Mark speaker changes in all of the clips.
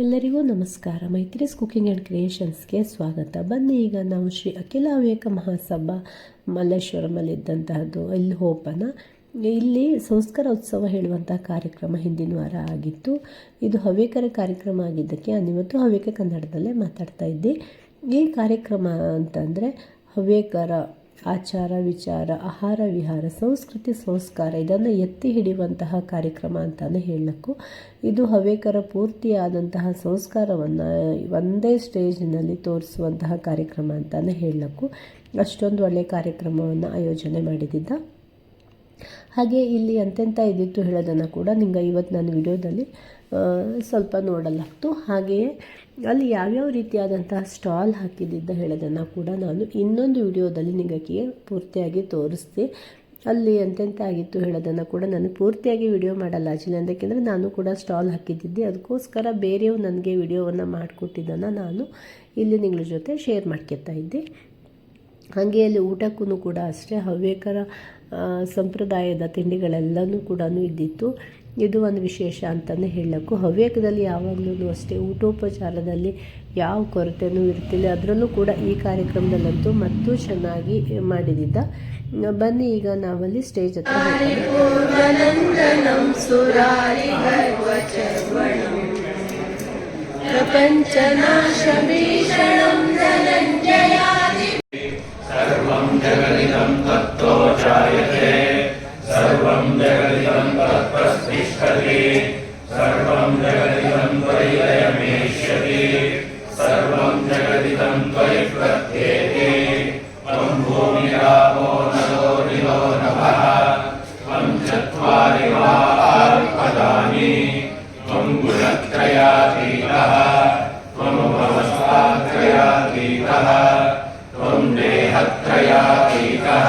Speaker 1: ಎಲ್ಲರಿಗೂ ನಮಸ್ಕಾರ. Maitri's cooking and ಕ್ರಿಯೇಷನ್ಸ್ಗೆ ಸ್ವಾಗತ. ಬನ್ನಿ ಈಗ ನಾವು ಶ್ರೀ ಅಖಿಲ ಹವ್ಯಕ ಮಹಾಸಭಾ ಮಲ್ಲೇಶ್ವರಮಲ್ಲಿದ್ದಂತಹದ್ದು ಇಲ್ಲಿ ಹೋಪನ ಇಲ್ಲಿ ಸಂಸ್ಕಾರ ಉತ್ಸವ ಹೇಳುವಂತಹ ಕಾರ್ಯಕ್ರಮ ಹಿಂದಿನ ವಾರ ಆಗಿತ್ತು. ಇದು ಹವ್ಯಕರ ಕಾರ್ಯಕ್ರಮ ಆಗಿದ್ದಕ್ಕೆ ನಾನಿವತ್ತು ಹವ್ಯಕ ಕನ್ನಡದಲ್ಲೇ ಮಾತಾಡ್ತಾ ಇದ್ದೆ. ಈ ಕಾರ್ಯಕ್ರಮ ಅಂತಂದರೆ ಹವ್ಯಕರ ಆಚಾರ ವಿಚಾರ, ಆಹಾರ ವಿಹಾರ, ಸಂಸ್ಕೃತಿ ಸಂಸ್ಕಾರ ಇದನ್ನು ಎತ್ತಿ ಹಿಡಿಯುವಂತಹ ಕಾರ್ಯಕ್ರಮ ಅಂತಲೇ ಹೇಳಬೇಕು. ಇದು ಹವ್ಯಕರ ಪೂರ್ತಿಯಾದಂತಹ ಸಂಸ್ಕಾರವನ್ನು ಒಂದೇ ಸ್ಟೇಜಿನಲ್ಲಿ ತೋರಿಸುವಂತಹ ಕಾರ್ಯಕ್ರಮ ಅಂತಲೇ ಹೇಳಬೇಕು. ಅಷ್ಟೊಂದು ಒಳ್ಳೆಯ ಕಾರ್ಯಕ್ರಮವನ್ನು ಆಯೋಜನೆ ಮಾಡಿದ್ದ. ಹಾಗೆ ಇಲ್ಲಿ ಎಂತೆಂಥ ಇದ್ದಿತ್ತು ಹೇಳೋದನ್ನು ಕೂಡ ನಿಂಗೆ ಇವತ್ತು ನಾನು ವಿಡಿಯೋದಲ್ಲಿ ಸ್ವಲ್ಪ ನೋಡಲಾಗ್ತು. ಹಾಗೆಯೇ ಅಲ್ಲಿ ಯಾವ್ಯಾವ ರೀತಿಯಾದಂತಹ ಸ್ಟಾಲ್ ಹಾಕಿದ್ದ ಹೇಳೋದನ್ನು ಕೂಡ ನಾನು ಇನ್ನೊಂದು ವಿಡಿಯೋದಲ್ಲಿ ನಿಮಗೆ ಪೂರ್ತಿಯಾಗಿ ತೋರಿಸ್ದೆ. ಅಲ್ಲಿ ಎಂತೆಂಥ ಆಗಿತ್ತು ಹೇಳೋದನ್ನು ಕೂಡ ನಾನು ಪೂರ್ತಿಯಾಗಿ ವಿಡಿಯೋ ಮಾಡಲ್ಲ ಆಚಿಲ್ಲ, ಯಾಕೆಂದರೆ ನಾನು ಕೂಡ ಸ್ಟಾಲ್ ಹಾಕಿದ್ದಿದ್ದೆ. ಅದಕ್ಕೋಸ್ಕರ ಬೇರೆಯವು ನನಗೆ ವಿಡಿಯೋವನ್ನು ಮಾಡಿಕೊಟ್ಟಿದ್ದನ್ನು ನಾನು ಇಲ್ಲಿ ನಿಗಳ ಜೊತೆ ಶೇರ್ ಮಾಡ್ಕೊತಾ ಇದ್ದೆ. ಹಾಗೆ ಅಲ್ಲಿ ಊಟಕ್ಕೂ ಕೂಡ ಅಷ್ಟೇ ಹವ್ಯಕರ ಸಂಪ್ರದಾಯದ ತಿಂಡಿಗಳೆಲ್ಲನೂ ಕೂಡ ಇದ್ದಿತ್ತು. ಇದು ಒಂದು ವಿಶೇಷ ಅಂತಲೇ ಹೇಳಬೇಕು. ಹವ್ಯಕದಲ್ಲಿ ಯಾವಾಗಲೂ ಅಷ್ಟೇ ಊಟೋಪಚಾರದಲ್ಲಿ ಯಾವ ಕೊರತೆಯೂ ಇರ್ತಿಲ್ಲ. ಅದರಲ್ಲೂ ಕೂಡ ಈ ಕಾರ್ಯಕ್ರಮದಲ್ಲಂತೂ ಮತ್ತು ಚೆನ್ನಾಗಿ ಮಾಡಿದ್ದ. ಬನ್ನಿ ಈಗ ನಾವಲ್ಲಿ ಸ್ಟೇಜ್ ಹತ್ರ
Speaker 2: सर्वं जगदिदं तत्तो जायते, सर्वं जगदिदं तत्प्रतिष्ठते, सर्वं जगदिदं त्वयि लयमेष्यति, सर्वं जगदिदं त्वयि प्रत्येते, त्वं भूमिरापो नलो निलो नभः, त्वं चत्वारि पदानि, त्वं गुणत्रयातीतः, त्वं भवस्तात्रयातीतः, त्वं देहत्रयातीतः,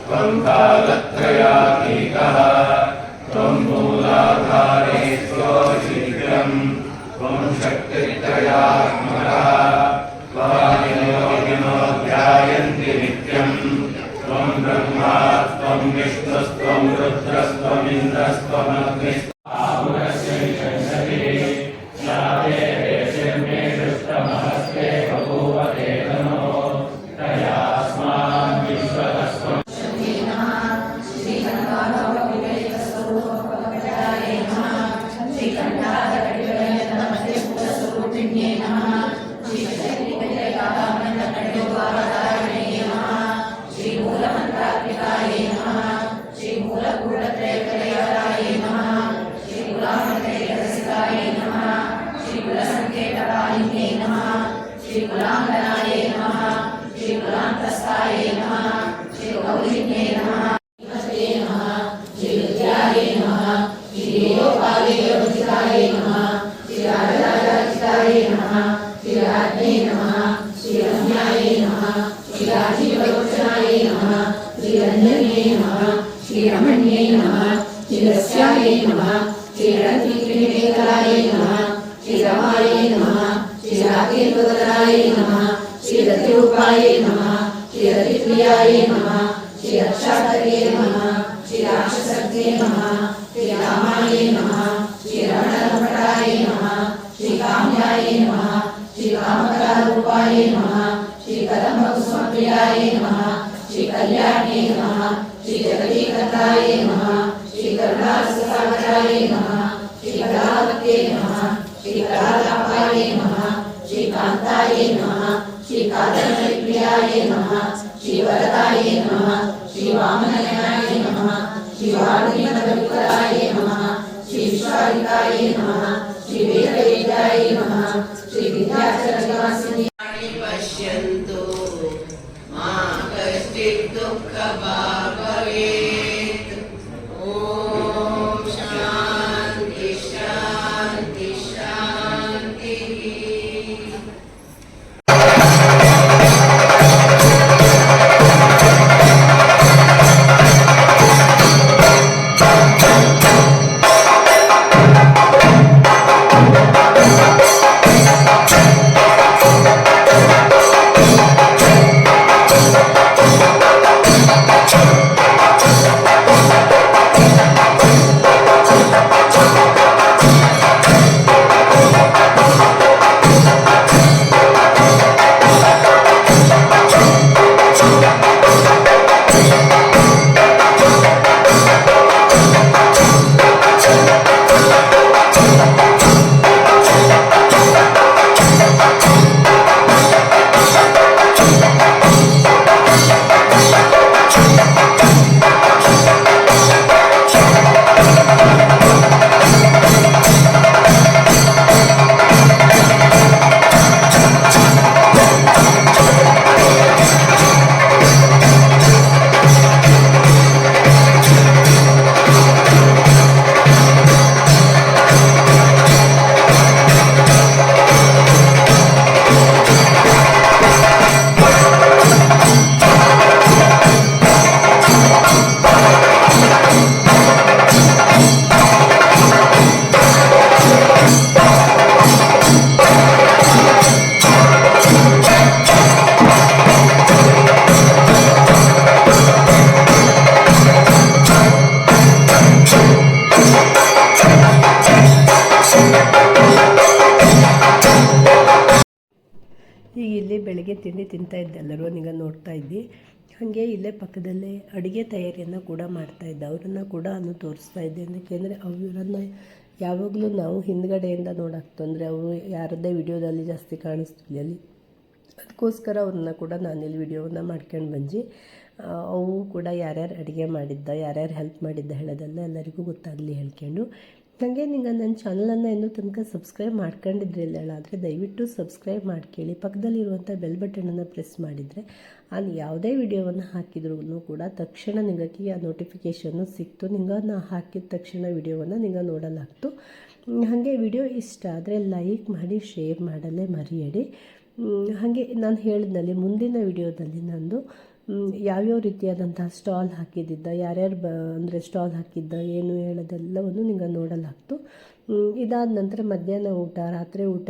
Speaker 2: त्वं कालत्रयातीतः, त्वं मूलाधारेभ्यो शीघ्रं, त्वं शक्तित्रयात्मकः, त्वादिनो ध्यायन्ति नित्यं, त्वं ब्रह्मा त्वं विष्णुस्त्वं रुद्रस्त्वमिन्द्रस्त्वमग्निस्त्वं
Speaker 3: श्रीरमण्यै नमः, श्रीरस्यायै नमः, श्रीरणतीत्रिनेत्रायै नमः, श्रीरमायै नमः, श्रीराकेन्द्रधरायै नमः, श्रीरतिरूपायै नमः, श्रीरतिप्रियायै नमः, श्रीरक्षाकर्यै नमः, श्रीराक्षसर्गे नमः, श्रीरामायै नमः, श्रीरमणरमणायै नमः, श्रीकाम्यायै नमः, श्रीकामकलारूपायै नमः, श्रीकदम्बकुसुमप्रियायै नमः, श्रीकल्याण्यै नमः, श्रीजगदीकतायै नमः, श्रीकरुणारससागरायै नमः, श्रीकलावत्यै नमः, श्रीकलालापायै नमः, श्रीकान्तायै नमः, श्रीकादम्बप्रियायै नमः, श्रीवरदायै नमः, श्रीवामनयनायै नमः, श्रीवाल्मीकविकरायै नमः, श्रीविश्वारिकायै नमः, श्रीवेदवेद्यायै नमः, श्रीविद्याचलनिवासिनी पश्यन्तु मा कश्चित् दुःखभाग् भवेत्। ॐ शान्ति शान्ति शान्तिः।
Speaker 1: ಬೆಳಗ್ಗೆ ತಿಂಡಿ ತಿಂತಾ ಇದ್ದೆ, ಎಲ್ಲರೂ ಈಗ ನೋಡ್ತಾ ಇದ್ದಿ. ಹಾಗೆ ಇಲ್ಲೇ ಪಕ್ಕದಲ್ಲೇ ಅಡುಗೆ ತಯಾರಿಯನ್ನು ಕೂಡ ಮಾಡ್ತಾಯಿದ್ದೆ, ಅವರನ್ನು ಕೂಡ ನಾನು ತೋರಿಸ್ತಾ ಇದ್ದೆ. ಯಾಕೆಂದರೆ ಅವರನ್ನು ಯಾವಾಗಲೂ ನಾವು ಹಿಂದ್ಗಡೆಯಿಂದ ನೋಡಾಕ್ತಂದರೆ ಅವರು ಯಾರದ್ದೇ ವಿಡಿಯೋದಲ್ಲಿ ಜಾಸ್ತಿ ಕಾಣಿಸ್ತಿಲ್ಲ ಅಲ್ಲಿ, ಅದಕ್ಕೋಸ್ಕರ ಅವ್ರನ್ನ ಕೂಡ ನಾನಿಲ್ಲಿ ವಿಡಿಯೋವನ್ನು ಮಾಡ್ಕೊಂಡು ಬಂದು ಅವು ಕೂಡ ಯಾರ್ಯಾರು ಅಡುಗೆ ಮಾಡಿದ್ದ, ಯಾರ್ಯಾರು ಹೆಲ್ಪ್ ಮಾಡಿದ್ದ ಹೇಳೋದೆಲ್ಲ ಎಲ್ಲರಿಗೂ ಗೊತ್ತಾಗಲಿ ಹೇಳ್ಕೊಂಡು. ಹಾಗೆ ನೀವು ನನ್ನ ಚಾನಲನ್ನು ಇನ್ನೂ ತನಕ ಸಬ್ಸ್ಕ್ರೈಬ್ ಮಾಡ್ಕೊಂಡಿದ್ರಿಲ್ಲ ಆದರೆ ದಯವಿಟ್ಟು ಸಬ್ಸ್ಕ್ರೈಬ್ ಮಾಡ್ಕೊಳ್ಳಿ. ಪಕ್ಕದಲ್ಲಿರುವಂಥ ಬೆಲ್ ಬಟನನ್ನು ಪ್ರೆಸ್ ಮಾಡಿದರೆ ನಾನು ಯಾವುದೇ ವಿಡಿಯೋವನ್ನು ಹಾಕಿದ್ರೂ ಕೂಡ ತಕ್ಷಣ ನಿಮಗೆ ಆ ನೋಟಿಫಿಕೇಷನ್ನು ಸಿಕ್ತು, ನಿಂಗೆ ನಾ ಹಾಕಿದ ತಕ್ಷಣ ವಿಡಿಯೋವನ್ನು ನಿಂಗೆ ನೋಡಲಾಗ್ತು. ಹಾಗೆ ವಿಡಿಯೋ ಇಷ್ಟ ಆದರೆ ಲೈಕ್ ಮಾಡಿ, ಶೇರ್ ಮಾಡಲೇ ಮರೆಯಡಿ. ಹಾಗೆ ನಾನು ಹೇಳಿದ್ನಲ್ಲಿ ಮುಂದಿನ ವಿಡಿಯೋದಲ್ಲಿ ನಂದು ಯಾವ್ಯಾವ ರೀತಿಯಾದಂತಹ ಸ್ಟಾಲ್ ಹಾಕಿದ್ದ, ಯಾರ್ಯಾರು ಅಂದರೆ ಸ್ಟಾಲ್ ಹಾಕಿದ್ದ ಏನು ಹೇಳೋದೆಲ್ಲವನ್ನು ನಿಂಗೆ ನೋಡಲಾಗ್ತು. ಇದಾದ ನಂತರ ಮಧ್ಯಾಹ್ನ ಊಟ, ರಾತ್ರಿ ಊಟ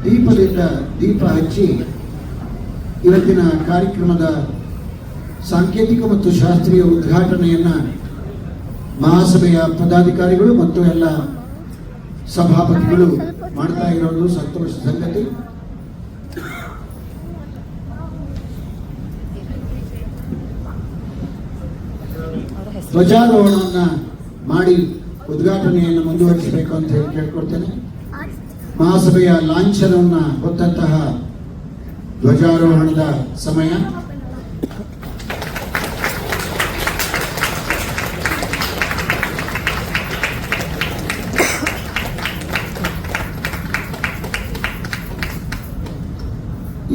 Speaker 4: ದೀಪದಿಂದ ದೀಪ ಹಚ್ಚಿ ಇವತ್ತಿನ ಕಾರ್ಯಕ್ರಮದ ಸಾಂಕೇತಿಕ ಮತ್ತು ಶಾಸ್ತ್ರೀಯ ಉದ್ಘಾಟನೆಯನ್ನ ಮಹಾಸಭೆಯ ಪದಾಧಿಕಾರಿಗಳು ಮತ್ತು ಎಲ್ಲ ಸಭಾಪತಿಗಳು ಮಾಡ್ತಾ ಇರೋದು ಸಂತೋಷದ ಸಂಗತಿ. ಧ್ವಜಾರೋಹಣವನ್ನ ಮಾಡಿ ಉದ್ಘಾಟನೆಯನ್ನು ಮುಂದುವರಿಸಬೇಕು ಅಂತ ಹೇಳಿ ಕೇಳ್ಕೊಳ್ತೇನೆ. ಮಹಾಸಭೆಯ ಲಾಂಛನವನ್ನು ಹೊತ್ತಂತಹ ಧ್ವಜಾರೋಹಣದ ಸಮಯ.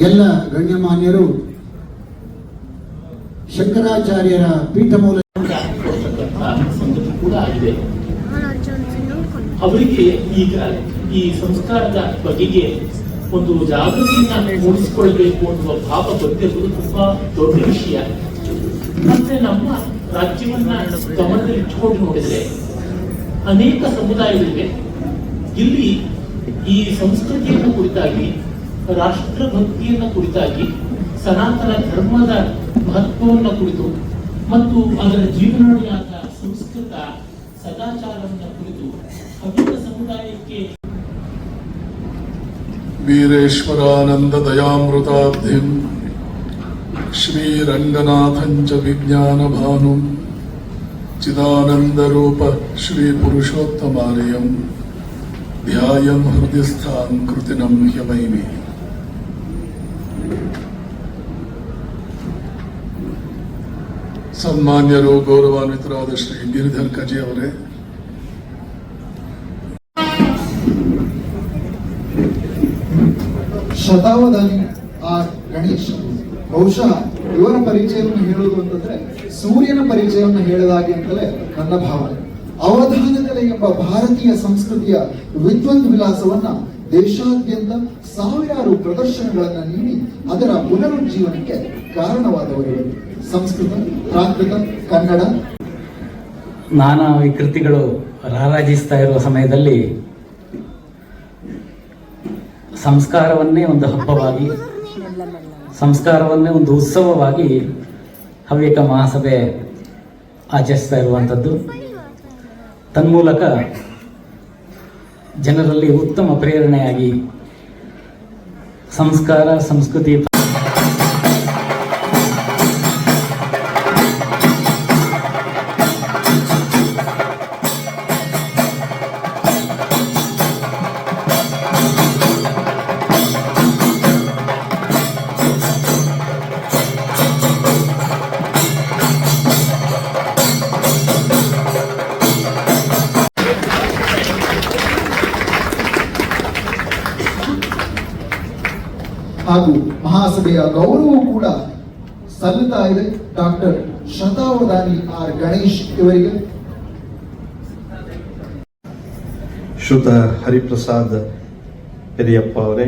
Speaker 4: ಎಲ್ಲ ಗಣ್ಯಮಾನ್ಯರು ಶಂಕರಾಚಾರ್ಯರ ಪೀಠಮೂಲ
Speaker 5: ಕೂಡ ಆಗಿದೆ. ಅವರಿಗೆ ಈಗ ಈ ಸಂಸ್ಕಾರದ ಬಗೆಗೆ ಒಂದು ಜಾಗೃತಿಯನ್ನ ಮೂಡಿಸಿಕೊಳ್ಬೇಕು ಅನ್ನುವ ಭಾವ ಬಂದಿರುವುದು ತುಂಬಾ ದೊಡ್ಡ ವಿಷಯ. ಮತ್ತೆ ನಮ್ಮ ರಾಜ್ಯವನ್ನ ಗಮನದಲ್ಲಿಟ್ಟುಕೊಂಡು ನೋಡಿದ್ರೆ ಅನೇಕ ಸಮುದಾಯಗಳಿವೆ. ಇಲ್ಲಿ ಈ ಸಂಸ್ಕೃತಿಯನ್ನು ಕುರಿತಾಗಿ, ರಾಷ್ಟ್ರಭಕ್ತಿಯನ್ನ ಕುರಿತಾಗಿ, ಸನಾತನ ಧರ್ಮದ ಮಹತ್ವವನ್ನು ಕುರಿತು ಮತ್ತು ಅದರ ಜೀವನಾಡಿಯಾದ ಸಂಸ್ಕೃತ ಸದಾಚಾರವನ್ನ ಕುರಿತು ಅನೇಕ ಸಮುದಾಯಕ್ಕೆ
Speaker 6: ವೀರೇಶ್ವರಾನಂದ ದಯಾಮೃತಾಬ್ಧಿಂ ಶ್ರೀರಂಗನಾಥಂ ಚ ವಿಜ್ಞಾನ ಭಾನು ಚಿದಾನಂದ ರೂಪ ಶ್ರೀ ಪುರುಷೋತ್ತಮಾಲಯಂ ಧ್ಯಾಯಂ ಹೃದಯಸ್ಥಾನ್ ಕೃತಿನಂ ಹ್ಯಮೈಮಿ. ಸನ್ಮಾನ್ಯರು, ಗೌರವಾನ್ವಿತರಾದ ಶ್ರೀ ಗಿರಿಧರ್ ಕಜಿ ಅವರೇ,
Speaker 7: ಶತಾವಧಾನಿ ಆ ಗಣೇಶ್ ಬಹುಶಃ ಇವರ ಪರಿಚಯವನ್ನು ಹೇಳುವುದು ಅಂತಂದ್ರೆ ಸೂರ್ಯನ ಪರಿಚಯವನ್ನು ಹೇಳಿದಾಗೆ ಅಂತಲೇ ನನ್ನ ಭಾವನೆ. ಅವಧಾನ ಕಲೆ ಎಂಬ ಭಾರತೀಯ ಸಂಸ್ಕೃತಿಯ ವಿದ್ವಂತ್ ವಿಲಾಸವನ್ನ ದೇಶಾದ್ಯಂತ ಸಾವಿರಾರು ಪ್ರದರ್ಶನಗಳನ್ನ ನೀಡಿ ಅದರ ಪುನರುಜ್ಜೀವನಕ್ಕೆ ಕಾರಣವಾದವರು. ಸಂಸ್ಕೃತ, ಪ್ರಾಕೃತ, ಕನ್ನಡ
Speaker 8: ನಾನಾ ವಿಕೃತಿಗಳು ರಾರಾಜಿಸ್ತಾ ಇರುವ ಸಮಯದಲ್ಲಿ ಸಂಸ್ಕಾರವನ್ನೇ ಒಂದು ಹಬ್ಬವಾಗಿ, ಸಂಸ್ಕಾರವನ್ನೇ ಒಂದು ಉತ್ಸವವಾಗಿ ಹವ್ಯಕ ಮಹಾಸಭೆ ಆಚರಿಸ್ತಾ ಇರುವಂಥದ್ದು. ತನ್ಮೂಲಕ ಜನರಲ್ಲಿ ಉತ್ತಮ ಪ್ರೇರಣೆಯಾಗಿ ಸಂಸ್ಕಾರ, ಸಂಸ್ಕೃತಿ
Speaker 7: ಹಾಗೂ ಮಹಾಸಭೆಯ ಗೌರವವೂ ಕೂಡ ಸಲ್ಲುತ್ತಾ ಇದೆ ಡಾಕ್ಟರ್ ಶತಾವಧಾನಿ ಆರ್ ಗಣೇಶ್ ಇವರಿಗೆ.
Speaker 9: ಶ್ರುತ ಹರಿಪ್ರಸಾದ್ ಪೆರಿಯಪ್ಪ ಅವರೇ,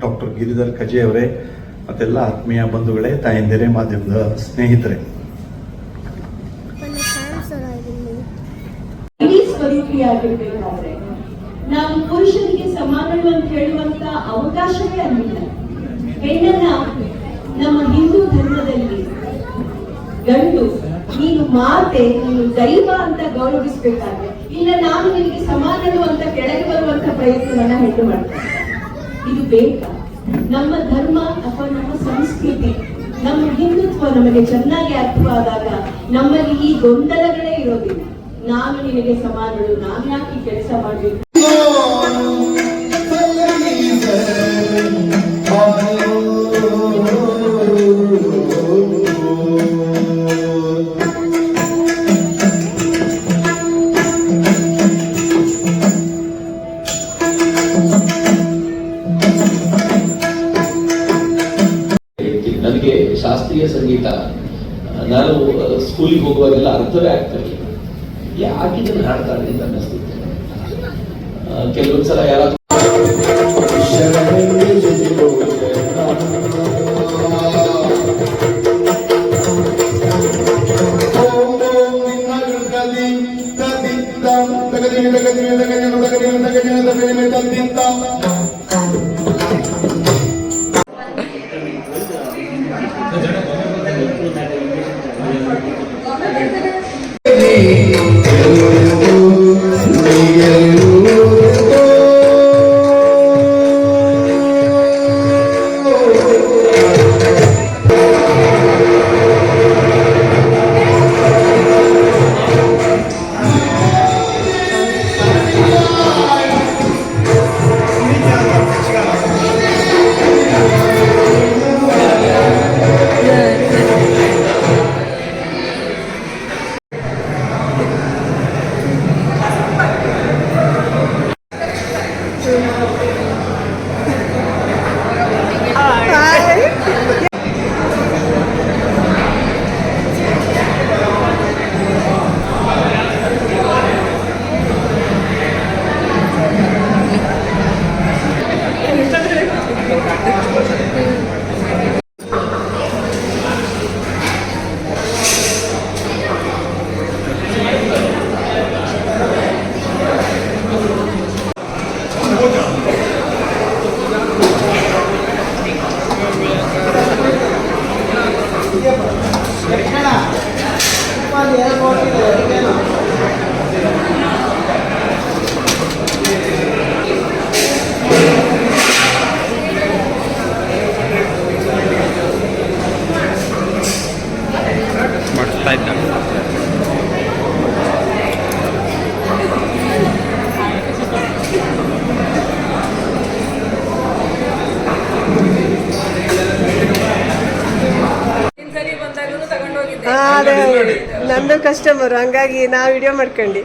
Speaker 9: ಡಾಕ್ಟರ್ ಗಿರಿಧರ್ ಕಜೆ ಅವರೇ, ಮತ್ತೆಲ್ಲ ಆತ್ಮೀಯ ಬಂಧುಗಳೇ, ತಾಯಂದಿರೇ, ಮಾಧ್ಯಮದ ಸ್ನೇಹಿತರೆ,
Speaker 1: ಸ್ವರೂಪಿಯಾಗಿರ್ಬೇಕಾದ್ರೆ ನಾವು ಪುರುಷನಿಗೆ ಸಮಾನರು ಅಂತ ಹೇಳುವಂತ ಅವಕಾಶವೇ ಆಗಿಲ್ಲ. ಹೆಣ್ಣನ್ನ ನಮ್ಮ ಹಿಂದೂ ಧರ್ಮದಲ್ಲಿ ಗಂಡು ನೀನು ಮಾತೆ, ನೀನು ದೈವ ಅಂತ ಗೌರವಿಸಬೇಕಾದ್ರೆ, ಇಲ್ಲ ನಾನು ನಿನಗೆ ಸಮಾನರು ಅಂತ ಕೆಳಗೆ ಬರುವಂತ ಪ್ರಯತ್ನವನ್ನ ಹೆಣ್ಣು ಮಾಡ್ತಾರೆ. ಇದು ಬೇಕಾ? ನಮ್ಮ ಧರ್ಮ ಅಥವಾ ನಮ್ಮ ಸಂಸ್ಕೃತಿ, ನಮ್ಮ ಹಿಂದುತ್ವ ನಮಗೆ ಚೆನ್ನಾಗಿ ಅರ್ಥವಾದಾಗ ನಮ್ಮಲ್ಲಿ ಈ ಗೊಂದಲಗಳೇ ಇರೋದಿಲ್ಲ. ನಾನು ನಿನಗೆ ಸಮಾನರು, ನಾನು ಯಾಕೆ ಕೆಲಸ ಮಾಡಬೇಕು?
Speaker 10: ನನಗೆ ಶಾಸ್ತ್ರೀಯ ಸಂಗೀತ ನಾನು ಸ್ಕೂಲಿಗೆ ಹೋಗುವಾಗೆಲ್ಲ ಅರ್ಥವೇ ಆಗ್ತಿರಲಿಲ್ಲ. ಯಾಕೆ ಇದನ್ನು ಹಾಡ್ತಾರೆ ಅಂತ ಅನ್ನಿಸ್ತಿತ್ತು. ಕೆಲವೊಂದ್ಸಲ ಯಾರಾದ್ರೂ
Speaker 11: ನಂದು ಕಸ್ಟಮರ್, ಹಂಗಾಗಿ ನಾ ವಿಡಿಯೋ ಮಾಡ್ಕೊಂಡು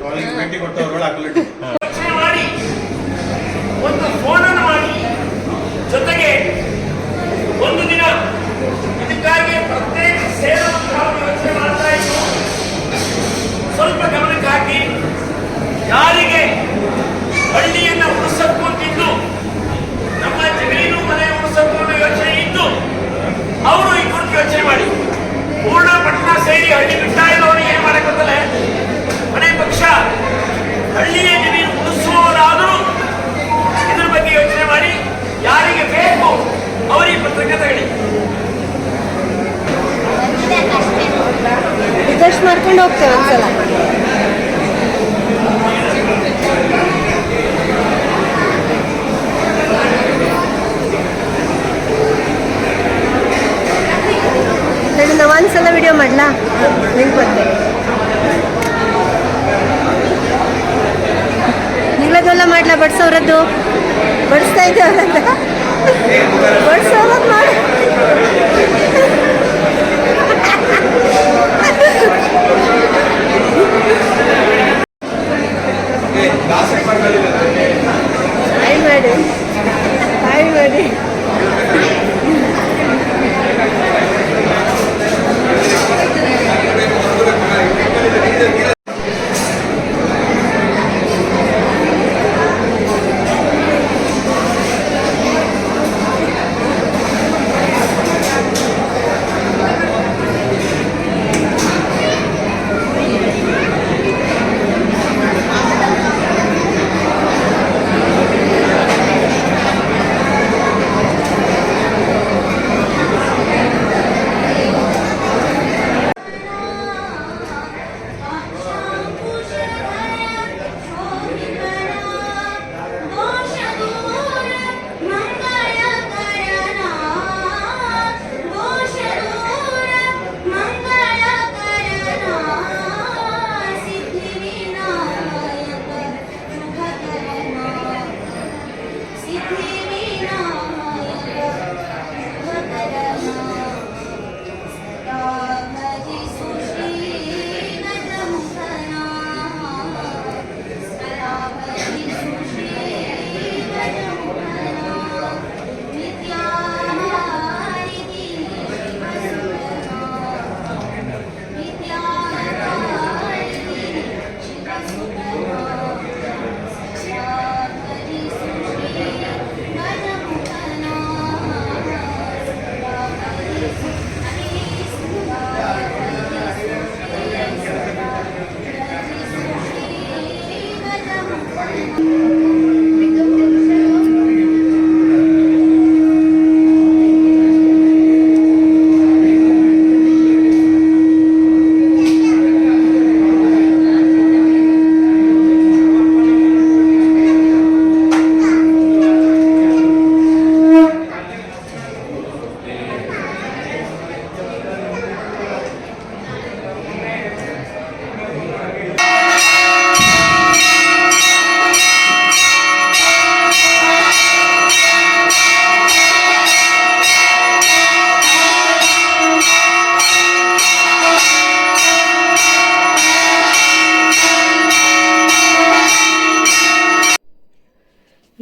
Speaker 5: ಒಂದು ಫೋನನ್ನು ಮಾಡಿ, ಜೊತೆಗೆ ಒಂದು ದಿನ ಇದಕ್ಕಾಗಿ ಪ್ರತ್ಯೇಕ ಸೇರುವಂತಹ ಯೋಚನೆ ಮಾಡ್ತಾ ಇದ್ದು, ಸ್ವಲ್ಪ ಗಮನಕ್ಕೆ ಹಾಕಿ ಯಾರಿಗೆ ಹಳ್ಳಿಯನ್ನ ಉಳಿಸಬೇಕು ಅಂತಿದ್ದು, ನಮ್ಮ ಜಮೀನು ಮನೆ ಉಳಿಸಬೇಕು ಅನ್ನೋ ಯೋಚನೆ ಇದ್ದು ಅವರು ಈ ಕುರಿತು ಯೋಚನೆ ಮಾಡಿ ಪೂರ್ಣ ಪಟ್ಟಣ ಸೇರಿ ಹಳ್ಳಿ ಬಿಟ್ಟ ಇರೋರಿಗೆ ಏನ್ ಮಾಡಕ್ಕೆ ಗೊತ್ತಲ್ಲ, ಮನೆ ಪಕ್ಷ
Speaker 11: ಕರ್ಕೊಂಡು ಹೋಗ್ತೇವೆ ಒಂದ್ಸಲ. ಹೇಳಿ, ನಾವು ಒಂದ್ಸಲ ವಿಡಿಯೋ ಮಾಡಲಾ? ನಿಂಗೆ ಬರ್ತೇವೆ. ನಿಗಳದೆಲ್ಲ ಮಾಡ್ಲಾ? ಬಡ್ಸೋರದ್ದು ಬಡಿಸ್ತಾ ಇದ್ದೇವಲ್ಲ, ಬಡ್ಸೋರದ್ದು ಮಾಡಿ. ಹಾಯ್ ಮಾಡಿ, ಹಾಯ್ ಮಾಡಿ.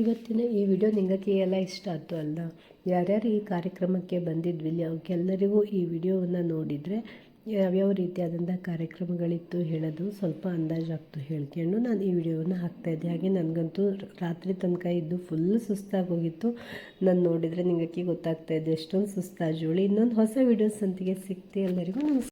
Speaker 1: ಇವತ್ತಿನ ಈ ವಿಡಿಯೋ ನಿಮಗೆ ಎಲ್ಲ ಇಷ್ಟ ಆಯ್ತು ಅಲ್ಲ? ಯಾರ್ಯಾರು ಈ ಕಾರ್ಯಕ್ರಮಕ್ಕೆ ಬಂದಿದ್ವಿಲ್ಲ ಅವಕ್ಕೆಲ್ಲರಿಗೂ ಈ ವಿಡಿಯೋವನ್ನು ನೋಡಿದರೆ ಯಾವ್ಯಾವ ರೀತಿಯಾದಂಥ ಕಾರ್ಯಕ್ರಮಗಳಿತ್ತು ಹೇಳೋದು ಸ್ವಲ್ಪ ಅಂದಾಜಾಗ್ತು ಹೇಳ್ಕೊಂಡು ನಾನು ಈ ವಿಡಿಯೋವನ್ನು ಹಾಕ್ತಾಯಿದ್ದೆ. ಹಾಗೆ ನನಗಂತೂ ರಾತ್ರಿ ತನಕ ಇದ್ದು ಫುಲ್ ಸುಸ್ತಾಗೋಗಿತ್ತು. ನಾನು ನೋಡಿದರೆ ನಿಮಗೆ ಗೊತ್ತಾಗ್ತಾಯಿದ್ದೆ ಎಷ್ಟೊಂದು ಸುಸ್ತಾಜೋಳಿ. ಇನ್ನೊಂದು ಹೊಸ ವಿಡಿಯೋಸ್ ಅಂತಿಗೆ ಸಿಗ್ತೆ. ಎಲ್ಲರಿಗೂ ನಮಸ್ಕಾರ.